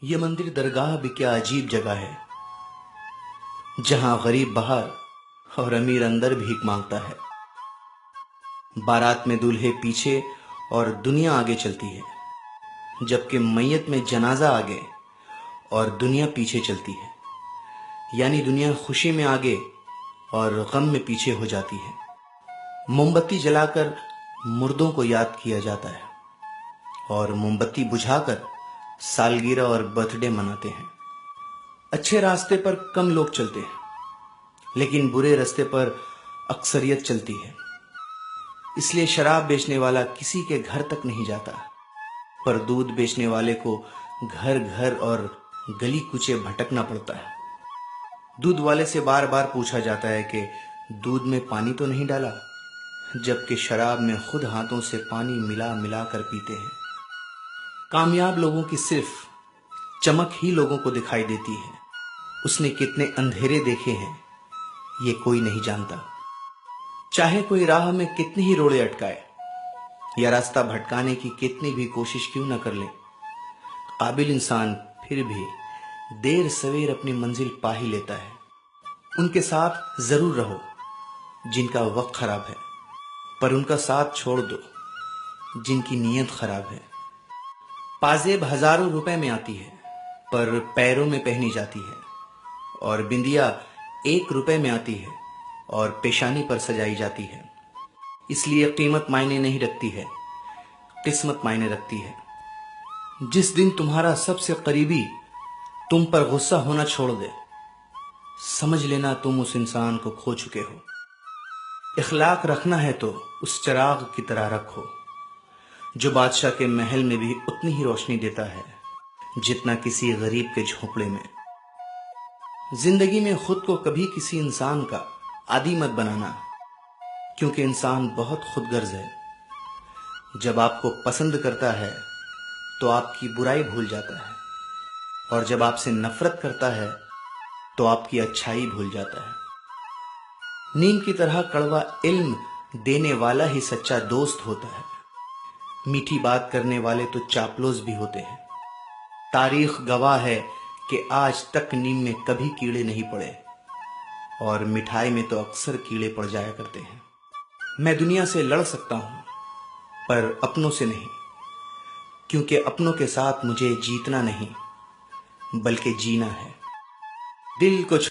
یہ مندر درگاہ بھی کیا عجیب جگہ ہے، جہاں غریب باہر اور امیر اندر بھیک مانگتا ہے۔ بارات میں دولہے پیچھے اور دنیا آگے چلتی ہے، جبکہ میت میں جنازہ آگے اور دنیا پیچھے چلتی ہے، یعنی دنیا خوشی میں آگے اور غم میں پیچھے ہو جاتی ہے۔ موم بتی جلا کر مردوں کو یاد کیا جاتا ہے اور موم بتی بجھا کر سالگرہ اور برتھ ڈے مناتے ہیں۔ اچھے راستے پر کم لوگ چلتے ہیں، لیکن برے راستے پر اکثریت چلتی ہے۔ اس لیے شراب بیچنے والا کسی کے گھر تک نہیں جاتا، پر دودھ بیچنے والے کو گھر گھر اور گلی کوچے بھٹکنا پڑتا ہے۔ دودھ والے سے بار بار پوچھا جاتا ہے کہ دودھ میں پانی تو نہیں ڈالا، جبکہ شراب میں خود ہاتھوں سے پانی ملا ملا کر پیتے ہیں۔ کامیاب لوگوں کی صرف چمک ہی لوگوں کو دکھائی دیتی ہے، اس نے کتنے اندھیرے دیکھے ہیں یہ کوئی نہیں جانتا۔ چاہے کوئی راہ میں کتنی ہی روڑے اٹکائے یا راستہ بھٹکانے کی کتنی بھی کوشش کیوں نہ کر لے، قابل انسان پھر بھی دیر سویر اپنی منزل پا ہی لیتا ہے۔ ان کے ساتھ ضرور رہو جن کا وقت خراب ہے، پر ان کا ساتھ چھوڑ دو جن کی نیت خراب ہے۔ پازیب ہزاروں روپے میں آتی ہے، پر پیروں میں پہنی جاتی ہے، اور بندیا 1 روپے میں آتی ہے اور پیشانی پر سجائی جاتی ہے۔ اس لیے قیمت معنی نہیں رکھتی ہے، قسمت معنی رکھتی ہے۔ جس دن تمہارا سب سے قریبی تم پر غصہ ہونا چھوڑ دے، سمجھ لینا تم اس انسان کو کھو چکے ہو۔ اخلاق رکھنا ہے تو اس چراغ کی طرح رکھو جو بادشاہ کے محل میں بھی اتنی ہی روشنی دیتا ہے جتنا کسی غریب کے جھونپڑے میں۔ زندگی میں خود کو کبھی کسی انسان کا عادی مت بنانا، کیونکہ انسان بہت خود غرض ہے۔ جب آپ کو پسند کرتا ہے تو آپ کی برائی بھول جاتا ہے، اور جب آپ سے نفرت کرتا ہے تو آپ کی اچھائی بھول جاتا ہے۔ نیم کی طرح کڑوا علم دینے والا ہی سچا دوست ہوتا ہے۔ میٹھی بات کرنے والے تو چاپلوس بھی ہوتے ہیں۔ تاریخ گواہ ہے کہ آج تک نیم میں کبھی کیڑے نہیں پڑے، اور مٹھائی میں تو اکثر کیڑے پڑ جایا کرتے ہیں۔ میں دنیا سے لڑ سکتا ہوں، پر اپنوں سے نہیں، کیونکہ اپنوں کے ساتھ مجھے جیتنا نہیں بلکہ جینا ہے۔ دل کو